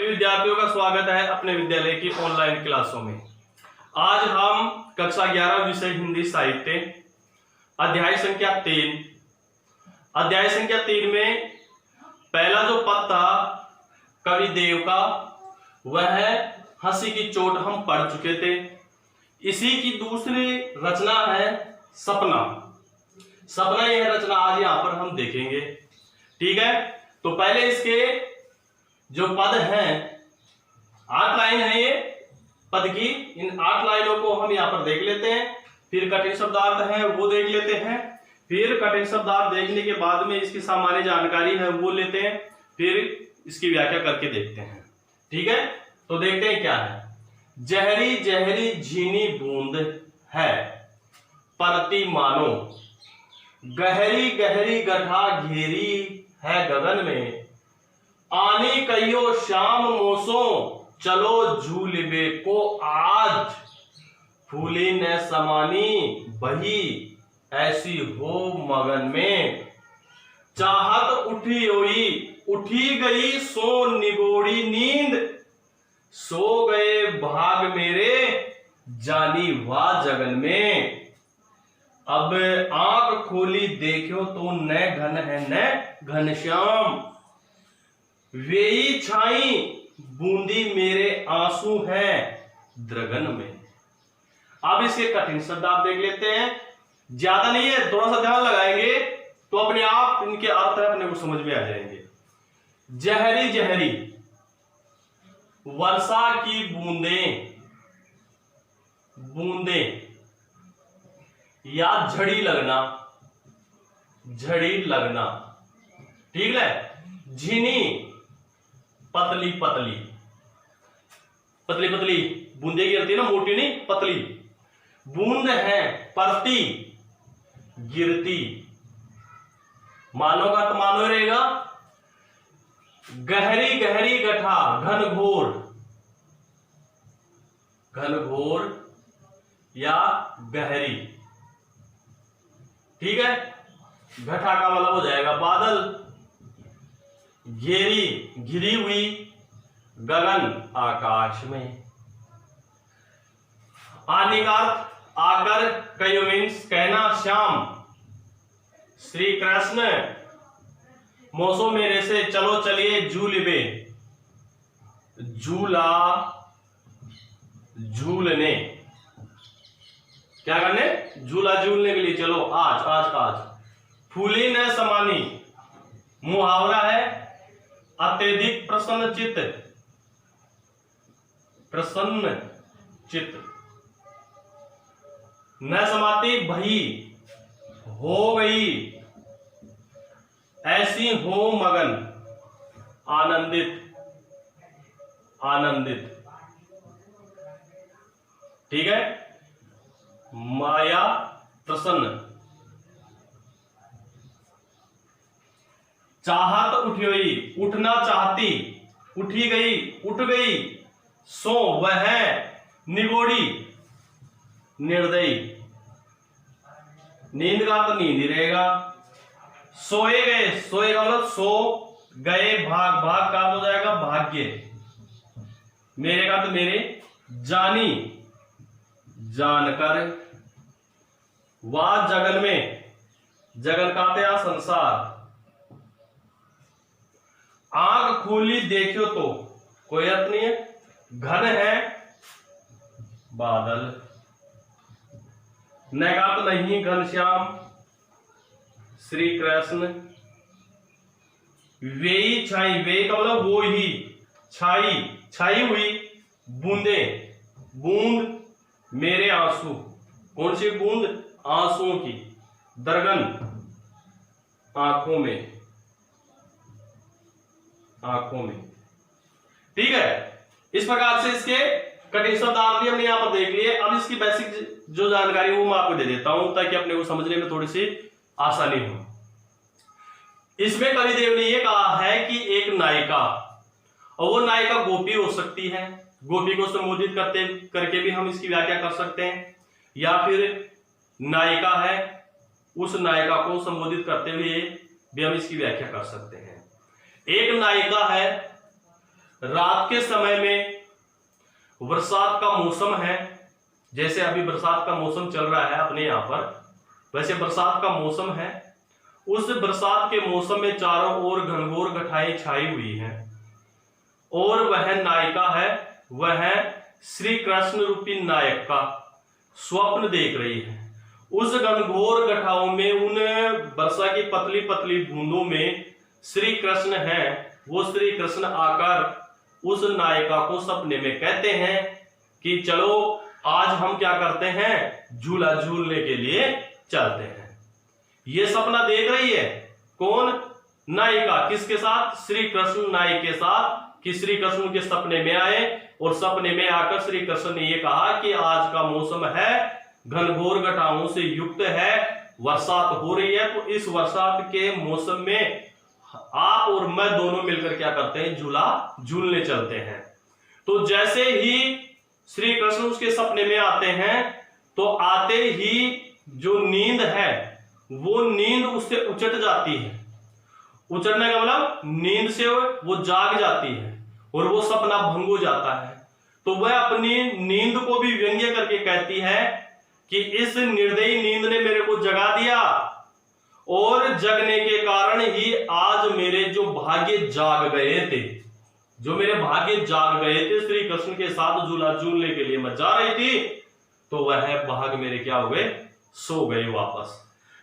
सभी विद्यार्थियों का स्वागत है अपने विद्यालय की ऑनलाइन क्लासों में। आज हम कक्षा 11 विषय हिंदी साहित्य अध्याय संख्या 3 में पहला जो पद था कवि देव का, वह हंसी की चोट हम पढ़ चुके थे। इसी की दूसरी रचना है सपना। यह रचना आज यहां पर हम देखेंगे। ठीक है, तो पहले इसके जो पद हैं, 8 लाइन है ये पद की, इन 8 लाइनों को हम यहाँ पर देख लेते हैं। फिर कठिन शब्दार्थ है वो देख लेते हैं। फिर कठिन शब्दार्थ देखने के बाद में इसकी सामान्य जानकारी है वो लेते हैं। फिर इसकी व्याख्या करके देखते हैं। ठीक है, तो देखते हैं क्या है। जहरी जहरी झीनी बूंद है परती मानो, गहरी गहरी गठा घेरी है गगन में, आनी कहियो शाम मोसो चलो झूलिबे को आज, फूली न समानी बही ऐसी हो मगन में, चाहत उठी गई सो निगोड़ी नींद, सो गए भाग मेरे जानी वाह जगन में, अब आंख खोली देखो तो न घन है न घनश्याम, वेई छाई बूंदी मेरे आंसू हैं द्रगन में। अब इसके कठिन शब्द आप देख लेते हैं। ज्यादा नहीं है, थोड़ा सा ध्यान लगाएंगे तो अपने आप इनके अर्थ अपने को समझ में आ जाएंगे। जहरी जहरी वर्षा की बूंदे या झड़ी लगना। ठीक है, झीनी पतली बूंदे गिरती है ना, मोटी नहीं पतली। बूंद है परती गिरती, मानो का तो मानो रहेगा। गहरी गहरी गठा घनघोर या गहरी। ठीक है, घटा का मतलब हो जाएगा बादल। घिरी हुई गगन आकाश में। आने का अर्थ आकर, कयो मीन्स कहना, श्याम श्री कृष्ण, मोसो मेरे से चलो चलिए झूलिबे, झूलने, क्या करने, झूला झूलने के लिए चलो आज का आज। फूली न समानी मुहावरा है अत्यधिक प्रसन्न चित्त। न समाती भई हो गई, ऐसी हो मगन आनंदित। ठीक है, माया प्रसन्न। चाहत उठी, उठना चाहती, उठ गई। सो वह निगोड़ी निर्दयी, नींद का तो नींद ही रहेगा। सोएगा मतलब सो गए, भाग का हो जाएगा भाग्य, मेरे का तो मेरे, जानी जानकर, वाह जगन में, जगन का तो संसार। आंख खोली देखो तो, कोई अर्थ नहीं है। घन है बादल, न का तो नहीं घनश्याम श्री कृष्ण। वेई छाई, वे का मतलब वो ही, छाई हुई बूंद मेरे आंसू, कौन सी बूंद, आंसुओं की, दरगन आंखों में। ठीक है, इस प्रकार से इसके कठिन शब्दार्थ भी हमने यहां पर देख लिए। अब इसकी बेसिक जो जानकारी वो मैं आपको दे देता हूं ताकि अपने को समझने में थोड़ी सी आसानी हो। इसमें कविदेव ने यह कहा है कि एक नायिका, और वो नायिका गोपी हो सकती है, गोपी को संबोधित करके भी हम इसकी व्याख्या कर सकते हैं, या फिर नायिका है, उस नायिका को संबोधित करते हुए भी हम इसकी व्याख्या कर सकते हैं। एक नायिका है रात के समय में बरसात का मौसम है, जैसे अभी बरसात का मौसम चल रहा है अपने यहाँ पर, वैसे बरसात का मौसम है। उस बरसात के मौसम में चारों ओर घनघोर घटाएं छाई हुई हैं और वह नायिका है, वह श्री कृष्ण रूपी नायक का स्वप्न देख रही है। उस घनघोर घटाओं में, उन वर्षा की पतली पतली बूंदों में श्री कृष्ण है। वो श्री कृष्ण आकर उस नायिका को सपने में कहते हैं कि चलो आज हम क्या करते हैं, झूला झूलने के लिए चलते हैं। ये सपना देख रही है कौन, नायिका, किसके साथ, श्री कृष्ण नायक के साथ, कि श्री कृष्ण के सपने में आए और सपने में आकर श्री कृष्ण ने ये कहा कि आज का मौसम है घनघोर घटाओं से युक्त है, बरसात हो रही है, तो इस बरसात के मौसम में आप और मैं दोनों मिलकर क्या करते हैं, झूला झूलने चलते हैं। तो जैसे ही श्री कृष्ण उसके सपने में आते हैं, तो आते ही जो नींद है वो नींद उससे उचट जाती है। उचटने का मतलब नींद से वो जाग जाती है और वो सपना भंग हो जाता है। तो वह अपनी नींद को भी व्यंग्य करके कहती है कि इस निर्दयी नींद ने मेरे को जगा दिया और जगने के कारण ही आज मेरे जो भाग्य जाग गए थे, जो मेरे भाग्य जाग गए थे, श्री कृष्ण के साथ झूला झूलने के लिए मैं जा रही थी, तो वह भाग मेरे क्या हो गए, सो गए वापस।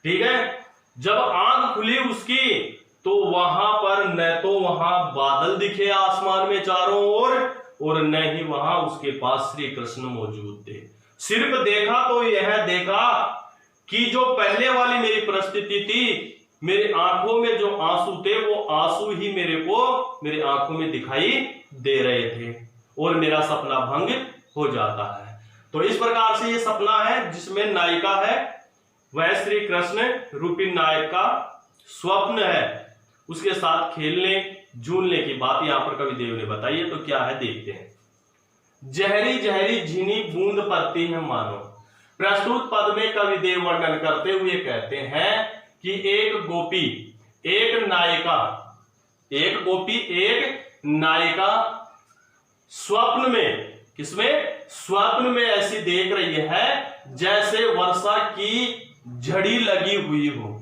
ठीक है। जब आंख खुली उसकी, तो वहां पर न तो वहां बादल दिखे आसमान में चारों ओर और न ही वहां उसके पास श्री कृष्ण मौजूद थे। सिर्फ देखा तो यह देखा कि जो पहले वाली मेरी परिस्थिति थी, मेरी आंखों में जो आंसू थे वो आंसू ही मेरी आंखों में दिखाई दे रहे थे और मेरा सपना भंग हो जाता है। तो इस प्रकार से ये सपना है जिसमें नायिका है, वह श्री कृष्ण रूपी नायक का स्वप्न है, उसके साथ खेलने झूलने की बात यहां पर कविदेव ने बताई है। तो क्या है देखते हैं। जहरी जहरी झीनी बूंद पड़ती है मानो। प्रस्तुत पद में कविदेव वर्णन करते हुए कहते हैं कि एक गोपी एक नायिका स्वप्न में, किसमें, स्वप्न में ऐसी देख रही है जैसे वर्षा की झड़ी लगी हुई हो।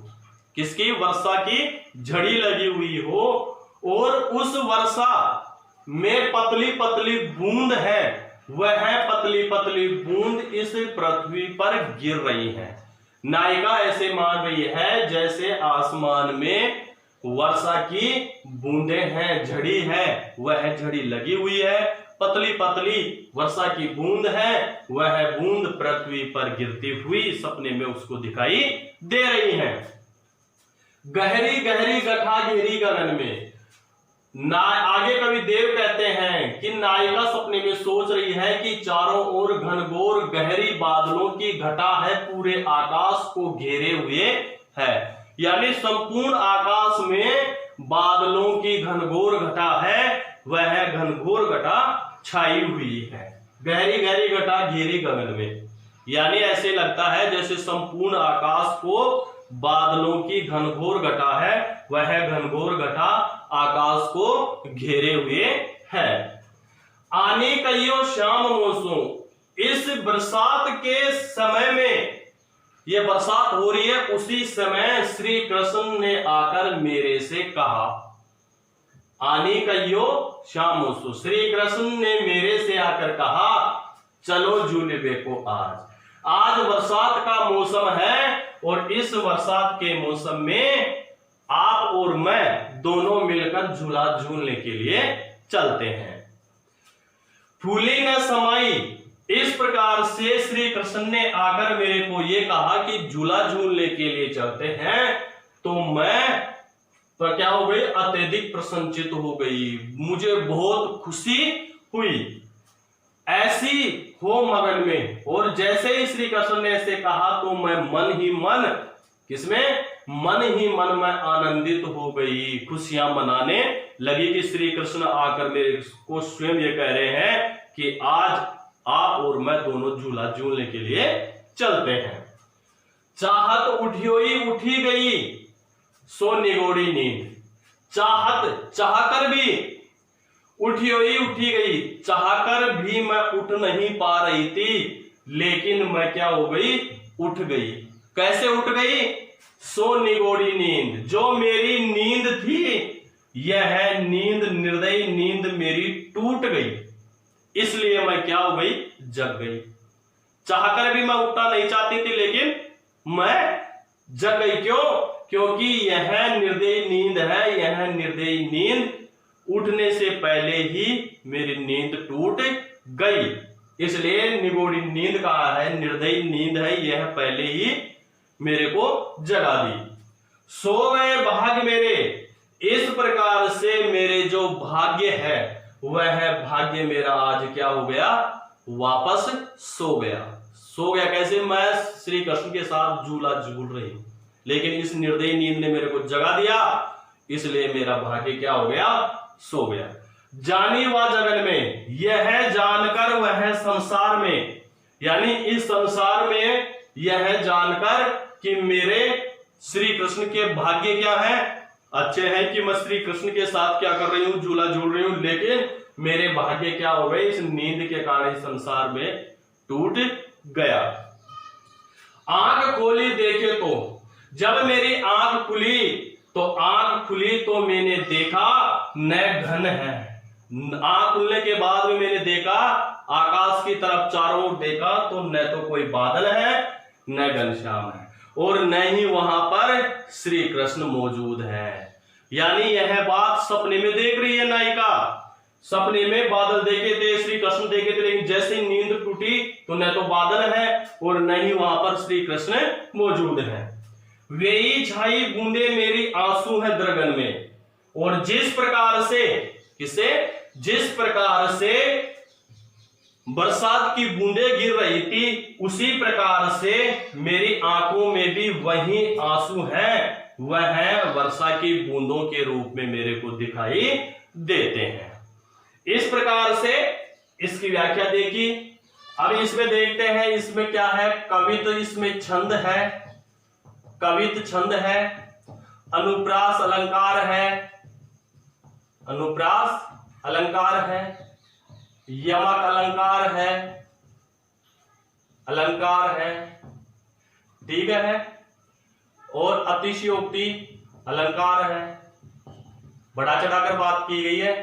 किसकी, वर्षा की झड़ी लगी हुई हो और उस वर्षा में पतली पतली बूंद है, वह पतली पतली बूंद इस पृथ्वी पर गिर रही है। नायिका ऐसे मान रही है जैसे आसमान में वर्षा की बूंदें हैं, झड़ी है, वह झड़ी लगी हुई है, पतली पतली वर्षा की बूंद है, वह बूंद पृथ्वी पर गिरती हुई सपने में उसको दिखाई दे रही है। गहरी गहरी गठा घेरी गगन में। आगे कवि देव कहते हैं कि नायिका सपने में सोच रही है कि चारों ओर घनघोर गहरी बादलों की घटा है, पूरे आकाश को घेरे हुए है, यानी संपूर्ण आकाश में बादलों की घनघोर घटा है, वह घनघोर घटा छाई हुई है। गहरी गहरी घटा घेरी गगन में, यानी ऐसे लगता है जैसे संपूर्ण आकाश को बादलों की घनघोर घटा है, वह घनघोर घटा आकाश को घेरे हुए है। आने कहियो श्याम मौसम। इस बरसात के समय में, यह बरसात हो रही है, उसी समय श्री कृष्ण ने आकर मेरे से कहा, आने कहियो श्याम मौसम, श्री कृष्ण ने मेरे से आकर कहा चलो झूले बेको। आज बरसात का मौसम है और इस बरसात के मौसम में आप और मैं दोनों मिलकर झूला झूलने के लिए चलते हैं। फूली न समाई। इस प्रकार से श्री कृष्ण ने आकर मेरे को ये कहा कि झूला झूलने के लिए चलते हैं, तो मैं तो क्या हो गई, अत्यधिक प्रसन्नचित हो गई, मुझे बहुत खुशी हुई, ऐसी हो मगन में। और जैसे ही श्री कृष्ण ने ऐसे कहा तो मैं मन ही मन, किसमें, मन ही मन में आनंदित हो गई, खुशियां मनाने लगी कि श्री कृष्ण आकर मेरे को स्वयं ये कह रहे हैं कि आज आप और मैं दोनों झूला झूलने के लिए चलते हैं। चाहत उठियोई उठी गई सो निगोड़ी नींद। चाहत, चाहकर भी उठी हुई उठी गई, चाहकर भी मैं उठ नहीं पा रही थी, लेकिन मैं क्या हो गई, उठ गई। कैसे उठ गई? सो निगोड़ी नींद, जो मेरी नींद थी यह नींद निर्दयी नींद मेरी टूट गई, इसलिए मैं क्या हो गई, जग गई। चाहकर भी मैं उठना नहीं चाहती थी, लेकिन मैं जग गई। क्यों? क्योंकि यह निर्दयी नींद है, यह निर्दयी नींद उठने से पहले ही मेरी नींद टूट गई, इसलिए निगोड़ी नींद कहा है, निर्दयी नींद है, यह पहले ही मेरे को जगा दी। सो गए भाग्य मेरे, इस प्रकार से मेरे जो भाग्य है वह भाग्य मेरा आज क्या हो गया, वापस सो गया। सो गया कैसे? मैं श्री कृष्ण के साथ झूला झूल रही हूं, लेकिन इस निर्दयी नींद ने मेरे को जगा दिया, इसलिए मेरा भाग्य क्या हो गया, सो गया। जानी वह जगन में, यह जानकर वह संसार में, यानी इस संसार में यह जानकर कि मेरे श्री कृष्ण के भाग्य क्या है, अच्छे हैं कि मैं श्री कृष्ण के साथ क्या कर रही हूं, झूला झूल रही हूं, लेकिन मेरे भाग्य क्या हो गए, इस नींद के कारण इस संसार में टूट गया। आंख खोली देखे तो, जब मेरी आंख खुली तो मैंने देखा न घन है। आंख खुलने के बाद में मैंने देखा आकाश की तरफ, चारों ओर देखा तो न तो कोई बादल है न घनश्याम है, और न ही वहां पर श्री कृष्ण मौजूद है। यानी यह बात सपने में देख रही है नायिका, सपने में बादल देखे थे, श्री कृष्ण देखे थे, लेकिन जैसे ही नींद टूटी तो न तो बादल है और न ही वहां पर श्री कृष्ण मौजूद है। वेई छाई बूंदे मेरी आंसू है दरगन में, और जिस प्रकार से बरसात की बूंदे गिर रही थी, उसी प्रकार से मेरी आंखों में भी वही आंसू हैं, वह वर्षा की बूंदों के रूप में मेरे को दिखाई देते हैं। इस प्रकार से इसकी व्याख्या देखी। अब इसमें देखते हैं इसमें क्या है, कवित इसमें छंद है, कवित छंद है, अनुप्रास अलंकार है, अनुप्रास अलंकार है, यमक अलंकार है, अलंकार है, ठीक है, और अतिशयोक्ति अलंकार है। बढ़ा चढ़ाकर बात की गई है।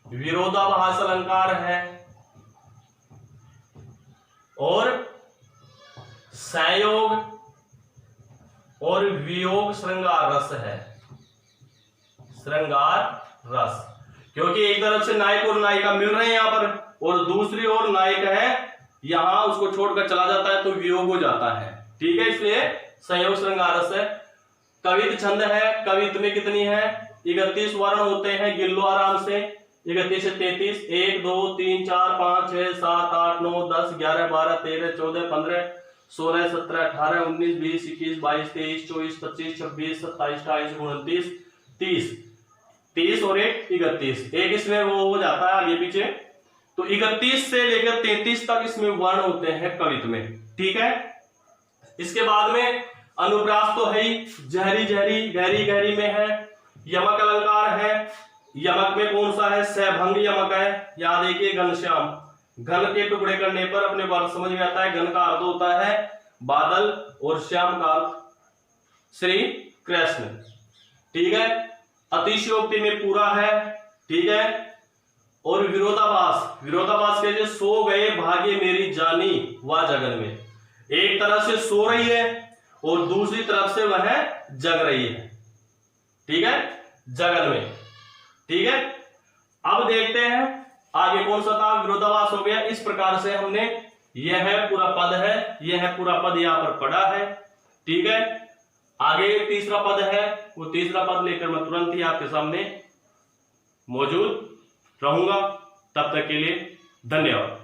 विरोधाभास अलंकार है, और संयोग और वियोग श्रृंगार रस है, श्रृंगार रस, क्योंकि एक तरफ से नायक और नायिका मिल रहे हैं यहां पर, और दूसरी ओर नायक है यहां, उसको छोड़कर चला जाता है तो वियोग हो जाता है, ठीक है, इसलिए संयोग श्रृंगार रस है। कवित छंद है, कवित में कितनी है, 31 वर्ण होते हैं, गिन लो आराम से, 31 से 33, 1 2 3 4 5 6 7 8 9 10 11 12 13 14 15 16 17 18 19 20 21 22 23 24 25 26 27 28 29 30, 30 और 1 31, एक इसमें वो हो जाता है आगे पीछे, तो 31 से लेकर 33 तक इसमें वर्ण होते हैं कवित में, ठीक है। इसके बाद में अनुप्रास तो है ही, जहरी जहरी गहरी गहरी में है, यमक अलंकार है, यमक में कौन सा है, सैभंग यमक है। यहां देखिए घनश्याम, घन के टुकड़े करने पर अपने बात समझ में आता है, घन का अर्थ होता है बादल और श्याम का अर्थ श्री कृष्ण, ठीक है। अतिशयोक्ति में पूरा है, ठीक है, और विरोधाभास, विरोधाभास के सो गए भाग्य मेरी जानी वह जगन में, एक तरफ से सो रही है और दूसरी तरफ से वह जग रही है, ठीक है, जगन में, ठीक है। अब देखते हैं आगे कौन सा था, विरोधाभास हो गया। इस प्रकार से हमने यह पूरा पद है, यह पूरा पद यहां पर पढ़ा है, ठीक है। आगे तीसरा पद है, वो तीसरा पद लेकर मैं तुरंत ही आपके सामने मौजूद रहूंगा। तब तक के लिए धन्यवाद।